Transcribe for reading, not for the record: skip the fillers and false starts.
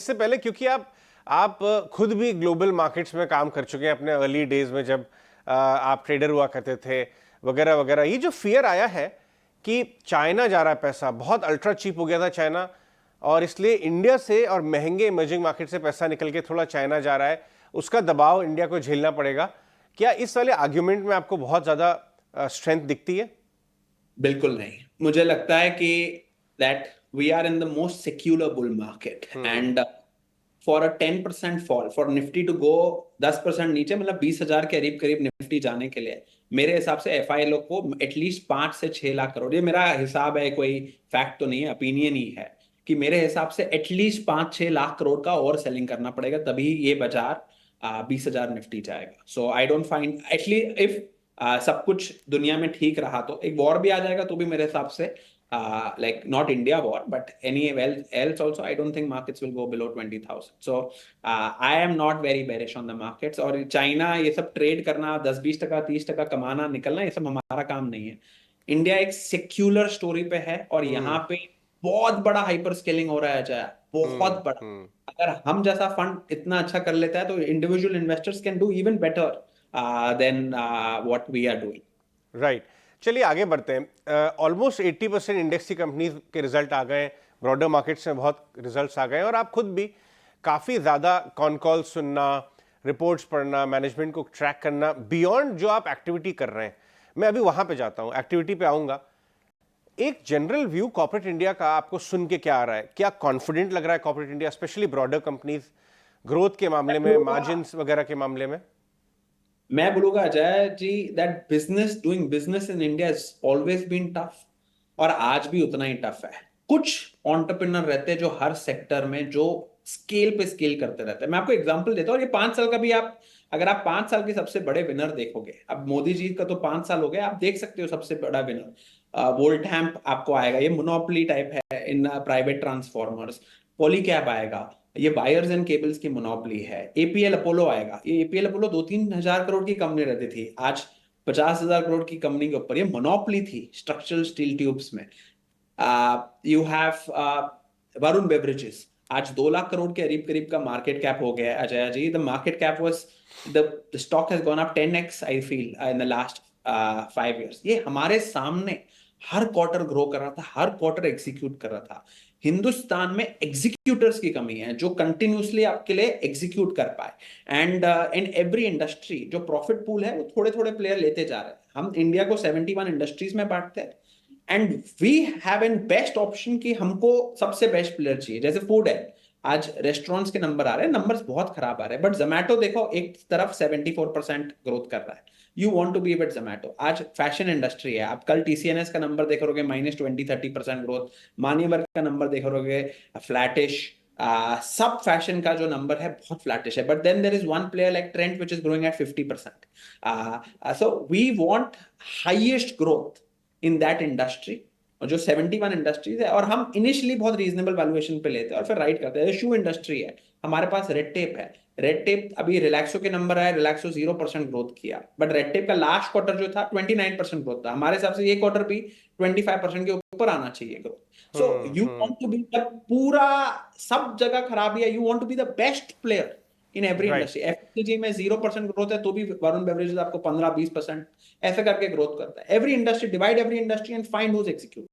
इससे पहले क्योंकि आप खुद भी ग्लोबल मार्केट्स में काम कर चुके हैं अपने अर्ली डेज में, जब आप ट्रेडर हुआ करते थे वगैरह वगैरह। ये जो फियर आया है कि चाइना जा रहा है पैसा, बहुत अल्ट्रा चीप हो गया था चाइना, और इसलिए इंडिया से और महंगे इमर्जिंग मार्केट से पैसा निकल के थोड़ा चाइना जा रहा है, उसका दबाव इंडिया को झेलना पड़ेगा। क्या इस वाले आर्ग्यूमेंट में आपको बहुत ज्यादा स्ट्रेंथ दिखती है? बिल्कुल नहीं। मुझे लगता है कि that we are in the most secular bull market and for a 10% fall for Nifty to go 10% नीचे, मतलब 20,000 के करीब करीब निफ्टी जाने के लिए मेरे हिसाब से एफआईएल को एटलीस्ट 5 से 6 लाख करोड़, ये मेरा हिसाब है, कोई फैक्ट तो नहीं है, ओपिनियन ही है, कि मेरे हिसाब से एटलीस्ट 5-6 लाख करोड़ का और सेलिंग करना पड़ेगा, तभी ये बाजार 20,000 निफ्टी जाएगा। So I don't find at least if सब कुछ दुनिया में ठीक रहा तो एक वॉर भी आ जाएगा तो भी मेरे हिसाब से like not India war, but anywhere else also, I don't think markets will go below 20,000. So I am not very bearish on the markets. और चाइना ये सब ट्रेड करना, 10-20%, 30% कमाना निकलना, ये सब हमारा काम नहीं है। इंडिया एक सेक्युलर स्टोरी पे है और यहाँ पे बहुत बड़ा हाइपर स्केलिंग हो रहा है, चाहे बहुत बड़ा। अगर हम जैसा फंड इतना अच्छा कर लेता है तो individual investors can do even better than what we are doing. Right. चलिए आगे बढ़ते हैं। ऑलमोस्ट 80% इंडेक्स की कंपनीज के रिजल्ट आ गए, ब्रॉडर मार्केट्स में बहुत रिजल्ट्स आ गए, और आप खुद भी काफ़ी ज़्यादा कॉन कॉल सुनना, रिपोर्ट्स पढ़ना, मैनेजमेंट को ट्रैक करना, बियॉन्ड जो आप एक्टिविटी कर रहे हैं। मैं अभी वहाँ पे जाता हूँ, एक्टिविटी पे आऊँगा। एक जनरल व्यू कॉर्पोरेट इंडिया का आपको सुन के क्या आ रहा है? क्या कॉन्फिडेंट लग रहा है corporate India, specially broader companies, growth के मामले में, मार्जिन वगैरह के मामले में? मैं बोलूंगा Ajay ji that business doing business in India is always been tough और आज भी उतना ही टफ है। कुछ एंटरप्रेन्योर रहते हैं जो हर सेक्टर में जो स्केल पे स्केल करते रहते हैं। मैं आपको एग्जांपल देता हूँ, और ये 5 साल का भी, आप अगर आप 5 साल के सबसे बड़े विनर देखोगे, अब मोदी जी का तो 5 साल हो गए, आप देख सकते हो सबसे बड़ा विनर वोल्टैम्प आपको आएगा, ये मोनोपोली टाइप है इन प्राइवेट ट्रांसफॉर्मर्स। पॉलीकैब आएगा, ये वायर्स एंड केबल्स की मोनोपोली है। एपीएल अपोलो आएगा, ये एपीएल अपोलो 2-3 हजार करोड़ की कंपनी रहती थी, आज 50,000 करोड़ की कंपनी के ऊपर ये मोनोपोली थी स्ट्रक्चरल स्टील ट्यूब्स में। यू हैव वरुण बेवरेजेस, आज 2 लाख करोड़ के करीब करीब का मार्केट कैप हो गया है Ajay ji. The market cap was the stock has gone up 10x I feel in the last 5 years। ये हमारे सामने हर क्वार्टर ग्रो कर रहा था, हर क्वार्टर एग्जीक्यूट कर रहा था। हिंदुस्तान में एग्जीक्यूटर्स की कमी है जो कंटिन्यूसली आपके लिए एग्जीक्यूट कर पाए। एंड इन एवरी इंडस्ट्री जो प्रॉफिट पूल है वो थोड़े थोड़े प्लेयर लेते जा रहे हैं। हम इंडिया को 71 इंडस्ट्रीज में बांटते हैं and we have an best option कि हमको सबसे बेस्ट प्लेयर चाहिए। जैसे फूड है, आज रेस्टोरेंट्स के नंबर आ रहे हैं, नंबर्स बहुत खराब आ रहे हैं, बट जोमैटो देखो एक तरफ 74% ग्रोथ कर रहा है। You want to be with Zomato. आज फैशन इंडस्ट्री है, आप कल टीसीएनएस का नंबर देखोगे -20-30% ग्रोथ, मान्यवर का नंबर देखोगे फ्लैटिश। सब फैशन का जो नंबर है बहुत फ्लैटिश है, but then there is one player like Trent which is growing at 50%। So we want highest growth in that industry, और जो 71 इंडस्ट्रीज है, और हम इनिशियली बहुत रीजनेबल वैल्यूएशन पे लेते हैं और फिर राइट करते हैं। शू इंडस्ट्री है, हमारे पास रेड टेप है। रेड टेप अभी रिलैक्सो के नंबर आया, रिलैक्सो 0% ग्रोथ किया, बट रेड टेप का लास्ट क्वार्टर जो था 29% ग्रोथ था। हमारे हिसाब से ये क्वार्टर भी 25% के ऊपर आना चाहिए growth. So you want to be the पूरा, सब जगह खराबी है, you want to be the best player in every right. Industry. FMCG में 0% ग्रोथ है तो भी वरुण बेवरेजेस आपको 15-20% ऐसे करके ग्रोथ करता है। Every industry, divide every industry and find who's execute.